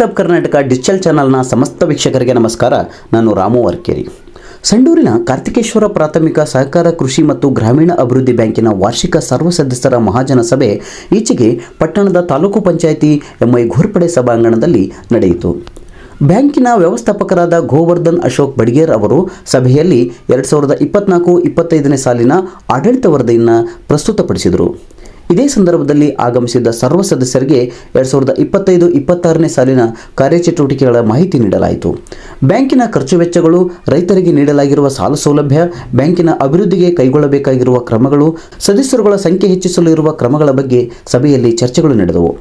Of Karnataka digital ಚಾನಲ್ನ ಸಮಸ್ತ ವೀಕ್ಷಕರಿಗೆ ನಮಸ್ಕಾರ. ನಾನು ರಾಮು ವರ್ಕೇರಿ. ಸಂಡೂರಿನ ಕಾರ್ತಿಕೇಶ್ವರ ಪ್ರಾಥಮಿಕ ಸಹಕಾರ ಕೃಷಿ ಮತ್ತು ಗ್ರಾಮೀಣ ಅಭಿವೃದ್ಧಿ ಬ್ಯಾಂಕಿನ ವಾರ್ಷಿಕ ಸರ್ವ ಸದಸ್ಯರ ಮಹಾಜನ ಸಭೆ ಈಚೆಗೆ ಪಟ್ಟಣದ ತಾಲೂಕು ಪಂಚಾಯಿತಿ ಎಂಐ ಘೋರ್ಪಡೆ ಸಭಾಂಗಣದಲ್ಲಿ ನಡೆಯಿತು. ಬ್ಯಾಂಕಿನ ವ್ಯವಸ್ಥಾಪಕರಾದ ಗೋವರ್ಧನ್ ಅಶೋಕ್ ಬಡಿಗೇರ್ ಅವರು ಸಭೆಯಲ್ಲಿ 2024-25ನೇ ಸಾಲಿನ ಆಡಳಿತ ವರದಿಯನ್ನು ಪ್ರಸ್ತುತಪಡಿಸಿದರು. ಇದೇ ಸಂದರ್ಭದಲ್ಲಿ ಆಗಮಿಸಿದ್ದ ಸರ್ವ ಸದಸ್ಯರಿಗೆ 2025-26ನೇ ಸಾಲಿನ ಕಾರ್ಯಚಟುವಟಿಕೆಗಳ ಮಾಹಿತಿ ನೀಡಲಾಯಿತು. ಬ್ಯಾಂಕಿನ ಖರ್ಚು ವೆಚ್ಚಗಳು, ರೈತರಿಗೆ ನೀಡಲಾಗಿರುವ ಸಾಲ ಸೌಲಭ್ಯ, ಬ್ಯಾಂಕಿನ ಅಭಿವೃದ್ಧಿಗೆ ಕೈಗೊಳ್ಳಬೇಕಾಗಿರುವ ಕ್ರಮಗಳು, ಸದಸ್ಯರುಗಳ ಸಂಖ್ಯೆ ಹೆಚ್ಚಿಸಲು ಇರುವ ಕ್ರಮಗಳ ಬಗ್ಗೆ ಸಭೆಯಲ್ಲಿ ಚರ್ಚೆಗಳು ನಡೆದವು.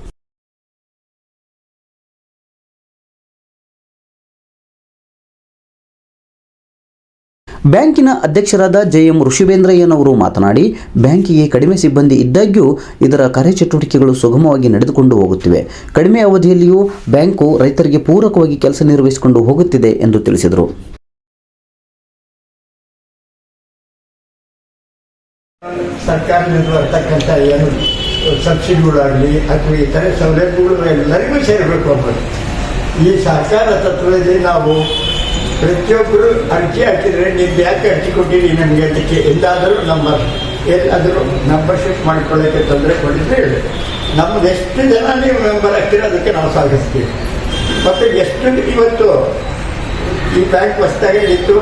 ಬ್ಯಾಂಕಿನ ಅಧ್ಯಕ್ಷರಾದ ಜೆ.ಎಂ. ಋಷಿವೇಂದ್ರಯ್ಯನವರು ಮಾತನಾಡಿ, ಬ್ಯಾಂಕಿಗೆ ಕಡಿಮೆ ಸಿಬ್ಬಂದಿ ಇದ್ದಾಗ್ಯೂ ಇದರ ಕಾರ್ಯಚಟುವಟಿಕೆಗಳು ಸುಗಮವಾಗಿ ನಡೆದುಕೊಂಡು ಹೋಗುತ್ತಿವೆ. ಕಡಿಮೆ ಅವಧಿಯಲ್ಲಿಯೂ ಬ್ಯಾಂಕು ರೈತರಿಗೆ ಪೂರಕವಾಗಿ ಕೆಲಸ ನಿರ್ವಹಿಸಿಕೊಂಡು ಹೋಗುತ್ತಿದೆ ಎಂದು ತಿಳಿಸಿದರು. ಸರ್ಕಾರದಿಂದ ಬರ್ತಕ್ಕಂಥ ಏನು ಸಬ್ಸಿಡಿಗಳಾಗಲಿ ಅಥವಾ ಇತರೆ ಸೌಲಭ್ಯಗಳು ಎಲ್ಲರಿಗೂ ಸೇರಬೇಕು ಅಂಬೋದು ಈ ಸಹಕಾರ ತತ್ವದಲ್ಲಿ ನಾವು ಪ್ರತಿಯೊಬ್ಬರು ಅರ್ಜಿ ಹಾಕಿದರೆ ನೀವು ಯಾಕೆ ಅರ್ಜಿ ಕೊಟ್ಟಿರಿ ನಮಗೆ ಅದಕ್ಕೆ ಎಲ್ಲಾದರೂ ಮೆಂಬರ್ಶಿಪ್ ಮಾಡ್ಕೊಳ್ಳೋಕ್ಕೆ ತೊಂದರೆ ಕೊಟ್ಟಿದ್ರೆ ಹೇಳಿ, ನಮ್ಮದು ಎಷ್ಟು ಜನ ನೀವು ಮೆಂಬರ್ ಆಗ್ತೀರ ಅದಕ್ಕೆ ನಾವು ಸಾಗಿಸ್ತೀವಿ. ಮತ್ತು ಎಷ್ಟು ಇವತ್ತು ಈ ಬ್ಯಾಂಕ್ ಹೊಸದಾಗಿತ್ತು,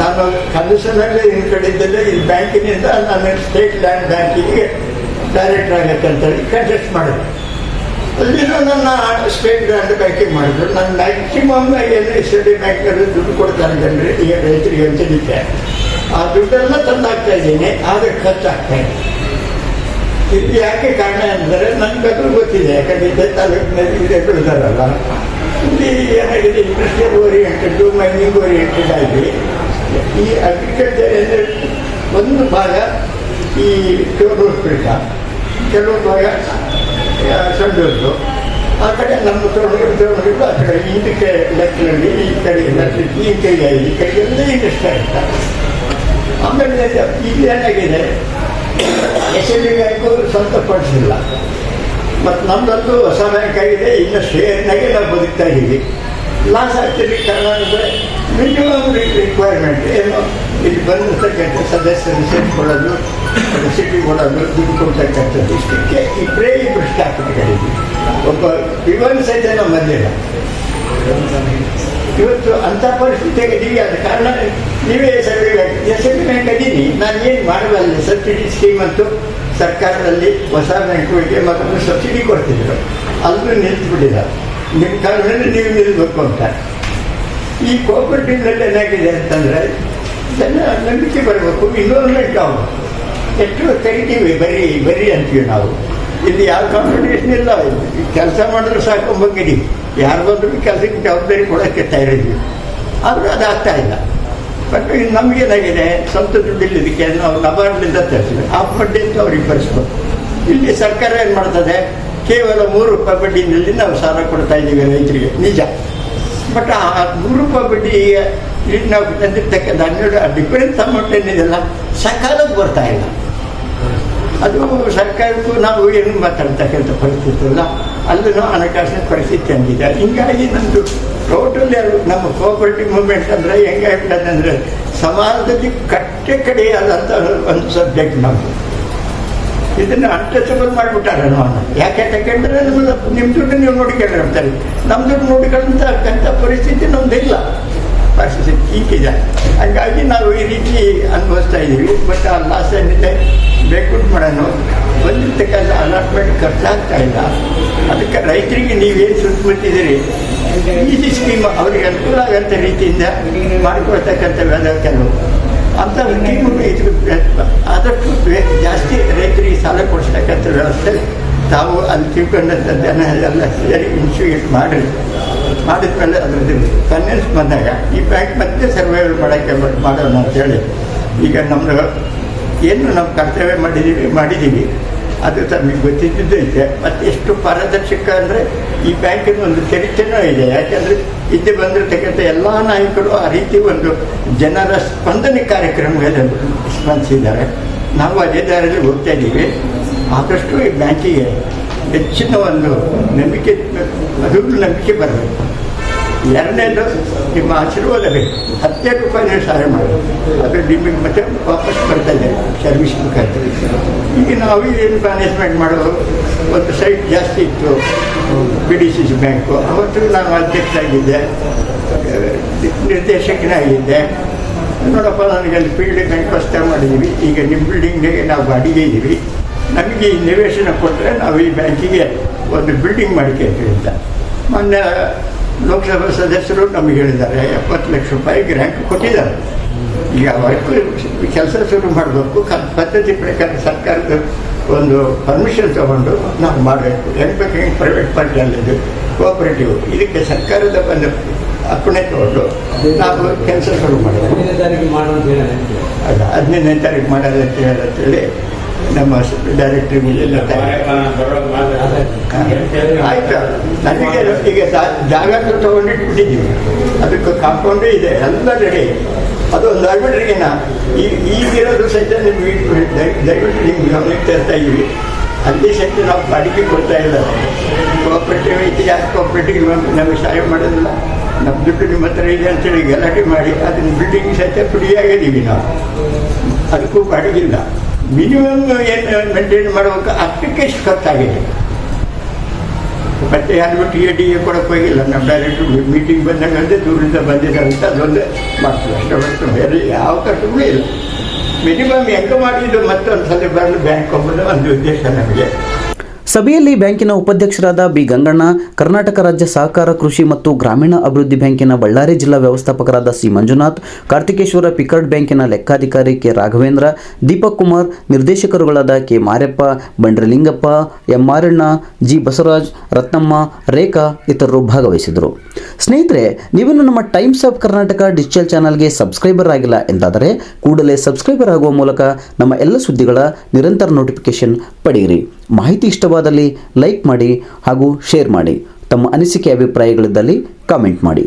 ನಾನು ಕಮಿಷನಲ್ಲೇ ಕಡೆಯಿಂದಲೇ ಈ ಬ್ಯಾಂಕಿನಿಂದ ನಾನು ಸ್ಟೇಟ್ ಲ್ಯಾಂಡ್ ಬ್ಯಾಂಕಿಗೆ ಡೈರೆಕ್ಟರ್ ಆಗಬೇಕಂತೇಳಿ ಕಂಟೆಸ್ಟ್ ಮಾಡಿದೆ. ಅಲ್ಲಿನೂ ನನ್ನ ಸ್ಟೇಟ್ ಲ್ಯಾಂಡ್ ಬ್ಯಾಂಕಿಂಗ್ ಮಾಡಿದ್ರು. ನಾನು ಮ್ಯಾಕ್ಸಿಮಮ್ ಏನು SBI ಬ್ಯಾಂಕ್ನಲ್ಲಿ ದುಡ್ಡು ಕೊಡ್ತಾರೆ ಜನರು ಈಗ ರೈತರಿಗೆ ಅಂತಲಿಕ್ಕೆ ಆ ದುಡ್ಡೆಲ್ಲ ತಂದಾಗ್ತಾ ಇದ್ದೀನಿ, ಆದರೆ ಖರ್ಚಾಗ್ತಾ ಇದೆ. ಇದು ಯಾಕೆ ಕಾರಣ ಅಂದರೆ ನನಗದು ಗೊತ್ತಿದೆ, ಯಾಕಂದರೆ ಇದೇ ತಾಲೂಕಿನಲ್ಲಿ ಇದೇ ಬೆಳೆದಾರಲ್ಲ, ಇಲ್ಲಿ ಏನಾಗಿದೆ ಇಂಡಸ್ಟ್ರಿಯಲ್ ಓರಿಯೆಂಟೆಡ್ ಮೈನಿಂಗ್ ಓರಿಯೆಂಟೆಡ್ ಆಗಿ ಈ ಅಗ್ರಿಕಲ್ಚರ್ ಅಂದರೆ ಒಂದು ಭಾಗ ಈ ಟೋರ್ನೂರ್ಪೇಟ, ಕೆಲವು ಭಾಗ ಸಂಡೂರು, ಆ ಕಡೆ ನಮ್ಮ ತೋಟಗಳು ಆ ಕಡೆ ಇದಕ್ಕೆ ಲೆಕ್ಕದಲ್ಲಿ ಈ ಕಡೆ ಈ ಕೈಗೆ ಈ ಕೈಗೆಲ್ಲ ಇಂಡಸ್ಟ್ರಿ ಆಗುತ್ತೆ. ಆಮೇಲೆ ಈಗ ಏನಾಗಿದೆ SBI ಬ್ಯಾಂಕು ಸ್ವಂತ ಪಡಿಸಿಲ್ಲ, ಮತ್ತು ನಮ್ಮದಂತೂ ಹೊಸ ಬ್ಯಾಂಕ್ ಆಗಿದೆ. ಇನ್ನು ಶೇರ್ನಾಗೆ ನಾವು ಬದುಕ್ತಾ ಇದ್ದೀವಿ. ಲಾಸ್ ಆಗ್ತಿರೋ ಕಾರಣ ಅಂದರೆ ಮಿನಿಮಮ್ ರಿಕ್ವೈರ್ಮೆಂಟ್ ಏನು, ಇಲ್ಲಿ ಬಂದಿರ್ತಕ್ಕಂಥ ಸದಸ್ಯರು ಸೇರಿಕೊಳ್ಳೋದು, ಸಿಟಿ ಕೊಡೋದು, ದುಡ್ಡು ಕೊಡ್ತಕ್ಕಂಥದ್ದು, ಇಷ್ಟಕ್ಕೆ ಇಬ್ಬರು ಸ್ಟಾಫ್ಗಳಿದ್ದೀವಿ. ಒಬ್ಬ ವಿವನ್ ಸಹಿತ ನಾವು ಬಂದಿಲ್ಲ. ಇವತ್ತು ಅಂಥ ಪರಿಸ್ಥಿತಿಯಾಗಿದ್ದೀವಿ. ಆದ ಕಾರಣ ನೀವೇ SBI ಬ್ಯಾಂಕ್ ಅದೀನಿ, ನಾನು ಏನು ಮಾಡಬಲ್ಲ. ಸಬ್ಸಿಡಿ ಸ್ಕೀಮ್ ಅಂತೂ ಸರ್ಕಾರದಲ್ಲಿ ಹೊಸ ಬ್ಯಾಂಕುಗಳಿಗೆ ಮೊದಲು ಸಬ್ಸಿಡಿ ಕೊಡ್ತಿದ್ರು, ಅದನ್ನು ನಿಲ್ಲಿಸ್ಬಿಟ್ಟಿಲ್ಲ. ನಿಮ್ಮ ಕಾರಣದಲ್ಲಿ ನೀವು ನಿಲ್ಲಬೇಕು ಅಂತ. ಈ ಕೋಆಪರೇಟಿವ್ನಲ್ಲಿ ಏನಾಗಿದೆ ಅಂತಂದರೆ ಜನ ನಂಬಿಕೆ ಬರಬೇಕು, ಇನ್ವಾಲ್ವ್ಮೆಂಟ್ ನಾವು ಎಷ್ಟು ಕರಿತೀವಿ, ಬರೀ ಅಂತೀವಿ ನಾವು. ಇಲ್ಲಿ ಯಾವ ಕಾಂಪಿಟೇಷನ್ ಇಲ್ಲ, ಕೆಲಸ ಮಾಡಿದ್ರು ಸಾಕು ಬಂದಿದ್ದೀವಿ, ಯಾರು ಬಂದರೂ ಕೆಲಸಕ್ಕೆ ಜವಾಬ್ದಾರಿ ಕೊಡೋಕ್ಕೆ ತಯಾರಿದ್ದೀವಿ. ಆದರೂ ಅದಾಗ್ತಾ ಇಲ್ಲ. ಬಟ್ ನಮಗೇನಾಗಿದೆ, ಸ್ವಂತ ದುಡ್ಡಿಲ್ಲ, ಇದಕ್ಕೆ ನಾವು ನಬಾರ್ಡ್ನಿಂದ ತರಿಸಿದ್ವಿ. ಆ ಬಡ್ಡಿ ಅಂತ ಅವ್ರಿಗೆ ಭರಿಸ್ಬೇಕು. ಇಲ್ಲಿ ಸರ್ಕಾರ ಏನು ಮಾಡ್ತದೆ, ಕೇವಲ ₹3 ಬಡ್ಡಿನಲ್ಲಿ ನಾವು ಸಾಲ ಕೊಡ್ತಾ ಇದ್ದೀವಿ ರೈತರಿಗೆ, ನಿಜ. ಬಟ್ ಆ ₹3 ಬಡ್ಡಿ ಈಗ ನಾವು ತಂದಿರ್ತಕ್ಕಂಥ 12 ಡಿಫರೆನ್ಸ್ ಅಮೌಂಟ್ ಏನಿದೆಲ್ಲ ಸಕಾಲಕ್ಕೆ ಬರ್ತಾ ಇಲ್ಲ. ಅದು ಸರ್ಕಾರಕ್ಕೂ ನಾವು ಏನು ಮಾತಾಡ್ತಕ್ಕಂಥ ಪರಿಸ್ಥಿತಿ ಇಲ್ಲ, ಅಲ್ಲೂ ಹಣಕಾಸಿನ ಪರಿಸ್ಥಿತಿ ಅಂದಿದೆ. ಹೀಗಾಗಿ ನಮ್ಮದು ಟೋಟಲ್ ನಮ್ಮ ಕೋಆಪರೇಟಿವ್ ಮೂವ್ಮೆಂಟ್ ಅಂದರೆ ಹೆಂಗಾಗ್ಬಿಟ್ಟದೆ ಅಂದರೆ ಸಮಾಜದಲ್ಲಿ ಕಡೆಯಾದಂಥ ಒಂದು ಸಬ್ಜೆಕ್ಟ್ ನಾವು ಇದನ್ನು ಅನ್ಟಚಬಲ್ ಮಾಡಿಬಿಟ್ಟಾರೆ ನಾವು. ಯಾಕೆಂದರೆ ನಿಮ್ಮ ದುಡ್ಡು ನೀವು ನೋಡಿಕೊಂಡಿರ್ತಾರೆ, ನಮ್ಮ ದುಡ್ಡು ನೋಡಿಕೊಳ್ಳಂತಕ್ಕಂಥ ಪರಿಸ್ಥಿತಿ ನಮ್ಮದಿಲ್ಲ. ಪರಿಸ್ಥಿತಿ ಹೀಗಿದೆ. ಹಾಗಾಗಿ ನಾವು ಈ ರೀತಿ ಅನುಭವಿಸ್ತಾ ಇದ್ದೀವಿ. ಬಟ್ ಆ ಲಾಸ್ ಏನಿದೆ ಬೇಕು ಮಾಡೋಣ, ಬಂದಿರ್ತಕ್ಕಂಥ ಅಲಾಟ್ಮೆಂಟ್ ಖರ್ಚಾಗ್ತಾ ಇಲ್ಲ. ಅದಕ್ಕೆ ರೈತರಿಗೆ ನೀವೇನು ಸುತ್ತಮುತ್ತಿದ್ದೀರಿ ಈಸಿ ಸ್ಕೀಮ್ ಅವ್ರಿಗೆ ಅನುಕೂಲ ಆಗೋಂಥ ರೀತಿಯಿಂದ ಮಾಡಿಕೊಡ್ತಕ್ಕಂಥ ಕೆಲವು ಅಂಥ ಸ್ಕೀಮು ಆದಷ್ಟು ಜಾಸ್ತಿ ರೈತರಿಗೆ ಸಾಲ ಕೊಡಿಸ್ತಕ್ಕಂಥ ವ್ಯವಸ್ಥೆ ತಾವು ಅಲ್ಲಿ ತಿಳ್ಕೊಂಡಂಥ ಜನ ಎಲ್ಲ ಸೇರಿ ಇನ್ಶೂರೆನ್ಸ್ ಮಾಡಿದ್ಮೇಲೆ ಅದರದ್ದು ಫೈನಾನ್ಸ್ ಬಂದಾಗ ಈ ಬ್ಯಾಂಕ್ ಮತ್ತೆ ಸರ್ವೈವಲ್ ಮಾಡೋಣ ಅಂತೇಳಿ ಈಗ ನಮ್ಮದು ಏನು ನಾವು ಕರ್ತವ್ಯ ಮಾಡಿದ್ದೀವಿ ಅದು ತಮಗೆ ಗೊತ್ತಿದ್ದೈತೆ. ಮತ್ತು ಎಷ್ಟು ಪಾರದರ್ಶಕ ಅಂದರೆ ಈ ಬ್ಯಾಂಕಿನ ಒಂದು ಚರಿತ್ರೆನೂ ಇದೆ. ಯಾಕೆಂದರೆ ಇಲ್ಲಿ ಬಂದಿರತಕ್ಕಂಥ ಎಲ್ಲ ನಾಯಕರು ಆ ರೀತಿ ಒಂದು ಜನರ ಸ್ಪಂದನೆ ಕಾರ್ಯಕ್ರಮಗಳಲ್ಲಿ ಸ್ಪಂದಿಸಿದ್ದಾರೆ. ನಾವು ಅದೇ ದಾರಿಯಲ್ಲಿ ಹೋಗ್ತಾ ಇದ್ದೀವಿ. ಆದಷ್ಟು ಈ ಬ್ಯಾಂಕಿಗೆ ಹೆಚ್ಚಿನ ಒಂದು ನಂಬಿಕೆ, ಅದುಗಳು ನಂಬಿಕೆ ಬರಬೇಕು. ಎರಡನೇದು ನಿಮ್ಮ ಆಶೀರ್ವಾದ ಬೇಕು. 10 ರೂಪಾಯಿ ನೀವು ಸಹಾಯ ಮಾಡಿ, ಅದು ನಿಮಗೆ ಮತ್ತೆ ವಾಪಸ್ ಬರ್ತಾ ಇದೆ ಸರ್ವಿಸ್ ಮುಖಾಂತರ. ಈಗ ನಾವು ಏನು ಮ್ಯಾನೇಜ್ಮೆಂಟ್ ಮಾಡೋದು, ಒಂದು ಸೈಟ್ ಜಾಸ್ತಿ ಇತ್ತು PDCC ಬ್ಯಾಂಕು. ಅವತ್ತು ನಾನು ಅಧ್ಯಕ್ಷ ಆಗಿದ್ದೆ, ನಿರ್ದೇಶಕನಾಗಿದ್ದೆ. ನೋಡಪ್ಪ, ನನಗೆ ಅಲ್ಲಿ ಫೀಲ್ಡ್ ಬ್ಯಾಂಕ್ ಹೊಸ್ತಾಗಿ ಮಾಡಿದ್ದೀವಿ, ಈಗ ನಿಮ್ಮ ಬಿಲ್ಡಿಂಗ್ನಾಗೆ ನಾವು ಬಾಡಿಗೆ ಇದ್ದೀವಿ, ನಮಗೆ ಈ ನಿವೇಶನ ಕೊಟ್ಟರೆ ನಾವು ಈ ಬ್ಯಾಂಕಿಗೆ ಒಂದು ಬಿಲ್ಡಿಂಗ್ ಮಾಡ್ಕೊಳ್ತೀವಿ ಅಂತ ಮೊನ್ನೆ ಲೋಕಸಭಾ ಸದಸ್ಯರು ನಮಗೆ ಹೇಳಿದ್ದಾರೆ. 70 ಲಕ್ಷ ರೂಪಾಯಿ ಗ್ರ್ಯಾಂಟ್ ಕೊಟ್ಟಿದ್ದಾರೆ. ಈಗ ಅವತ್ತು ಕೆಲಸ ಶುರು ಮಾಡಬೇಕು, ಪದ್ಧತಿ ಪ್ರಕಾರ ಸರ್ಕಾರದ ಒಂದು ಪರ್ಮಿಷನ್ ತಗೊಂಡು ನಾವು ಮಾಡಬೇಕು. ಹೆಂಗೆ ಬೇಕು ಹೆಂಗೆ ಪ್ರೈವೇಟ್ ಪಾರ್ಟಿಯಲ್ಲಿದ್ದು ಕೋಆಪರೇಟಿವ್, ಇದಕ್ಕೆ ಸರ್ಕಾರದ ಒಂದು ಅಪ್ಪಣೆ ತಗೊಂಡು ನಾವು ಕೆಲಸ ಶುರು ಮಾಡಬೇಕು. 15ನೇ ತಾರೀಕು ಮಾಡೋದು ಅಂತ ಹೇಳಿ ನಮ್ಮ ಡೈರೆಕ್ಟ್ರಿಗೆ ಎಲ್ಲ ಆಯ್ತು. ನನಗೆ ಈಗ ಜಾಗ ತೊಗೊಂಡಿಟ್ಬಿಟ್ಟಿದ್ದೀವಿ, ಅದಕ್ಕೆ ಕಾಂಪೌಂಡೇ ಇದೆ, ಎಲ್ಲ ರೆಡಿ. ಅದು ಒಂದು ಆಗ್ಬಿಟ್ರಿಗಿನ ಈಗಿರೋದು ಸಹಿತ ನಿಮ್ಗೆ ದಯವಿಟ್ಟು ನಿಮ್ಗೆ ಗಮನಕ್ಕೆ ತರ್ತಾ ಇದ್ದೀವಿ. ಅಲ್ಲಿ ಸಹಿತ ನಾವು ಬಾಡಿಗೆ ಕೊಡ್ತಾ ಇಲ್ಲ. ಕೋಆಪರೇಟಿವ್ ಐತಿ, ಯಾಕೆ ಕೋಆಪರೇಟಿವ್ ನಮಗೆ ಸಹಾಯ ಮಾಡೋದಿಲ್ಲ, ನಮ್ಮ ದುಡ್ಡು ನಿಮ್ಮ ಹತ್ರ ಇದೆ ಅಂತೇಳಿ ಗಲಾಟೆ ಮಾಡಿ ಅದನ್ನ ಬಿಲ್ಡಿಂಗ್ ಸಹಿತ ಫ್ರೀಯಾಗಿದ್ದೀವಿ ನಾವು. ಅದಕ್ಕೂ ಬಾಡಿಗಿಲ್ಲ. ಮಿನಿಮಮ್ ಏನು ಮೇಂಟೈನ್ ಮಾಡಬೇಕು, ಅಷ್ಟಕ್ಕೆ ಇಷ್ಟು ಖರ್ಚಾಗಿದೆ. ಮತ್ತೆ ಯಾರಿಗೂ ಟಿ ಎ ಕೊಡೋಕೆ ಹೋಗಿಲ್ಲ. ನಮ್ಮ ಡೈರೆಕ್ಟ್ರು ಮೀಟಿಂಗ್ ಬಂದಾಗ ಅಂದರೆ ದೂರಿಂದ ಬಂದಿದ್ದಾರೆ ಅಂತ ಅದೊಂದು ಮಾಡ್ತೀವಿ, ಅಷ್ಟೇ ಹೊರತು ಬೇರೆ ಯಾವ ಖರ್ಚೂ ಇಲ್ಲ. ಮಿನಿಮಮ್ ಹೆಂಗೆ ಮಾಡಿದ್ದು ಮತ್ತೊಂದು ಸಲ ಬರಲು ಬ್ಯಾಂಕ್ ಹೋಗೋದು ಒಂದು ಉದ್ದೇಶ ನಮಗೆ. ಸಭೆಯಲ್ಲಿ ಬ್ಯಾಂಕಿನ ಉಪಾಧ್ಯಕ್ಷರಾದ ಬಿ ಗಂಗಣ್ಣ, ಕರ್ನಾಟಕ ರಾಜ್ಯ ಸಹಕಾರ ಕೃಷಿ ಮತ್ತು ಗ್ರಾಮೀಣ ಅಭಿವೃದ್ಧಿ ಬ್ಯಾಂಕಿನ ಬಳ್ಳಾರಿ ಜಿಲ್ಲಾ ವ್ಯವಸ್ಥಾಪಕರಾದ ಸಿ ಮಂಜುನಾಥ್, ಕಾರ್ತಿಕೇಶ್ವರ ಪಿಕಾರ್ಡ್ ಬ್ಯಾಂಕಿನ ಲೆಕ್ಕಾಧಿಕಾರಿ ಕೆ ರಾಘವೇಂದ್ರ, ದೀಪಕ್ ಕುಮಾರ್, ನಿರ್ದೇಶಕರುಗಳಾದ K Mareppa, Bandralingappa, M Maranna, G Basavaraj, Ratnamma, Rekha ಇತರರು ಭಾಗವಹಿಸಿದರು. ಸ್ನೇಹಿತರೆ, ನೀವೇನು ನಮ್ಮ ಟೈಮ್ಸ್ ಆಫ್ ಕರ್ನಾಟಕ ಡಿಜಿಟಲ್ ಚಾನಲ್ಗೆ ಸಬ್ಸ್ಕ್ರೈಬರ್ ಆಗಿಲ್ಲ ಎಂದಾದರೆ ಕೂಡಲೇ ಸಬ್ಸ್ಕ್ರೈಬರ್ ಆಗುವ ಮೂಲಕ ನಮ್ಮ ಎಲ್ಲ ಸುದ್ದಿಗಳ ನಿರಂತರ ನೋಟಿಫಿಕೇಶನ್ ಪಡೆಯಿರಿ. ಮಾಹಿತಿ ಇಷ್ಟವಾದಲ್ಲಿ ಲೈಕ್ ಮಾಡಿ ಹಾಗೂ ಶೇರ್ ಮಾಡಿ. ತಮ್ಮ ಅನಿಸಿಕೆ ಅಭಿಪ್ರಾಯಗಳಿದ್ದಲ್ಲಿ ಕಾಮೆಂಟ್ ಮಾಡಿ.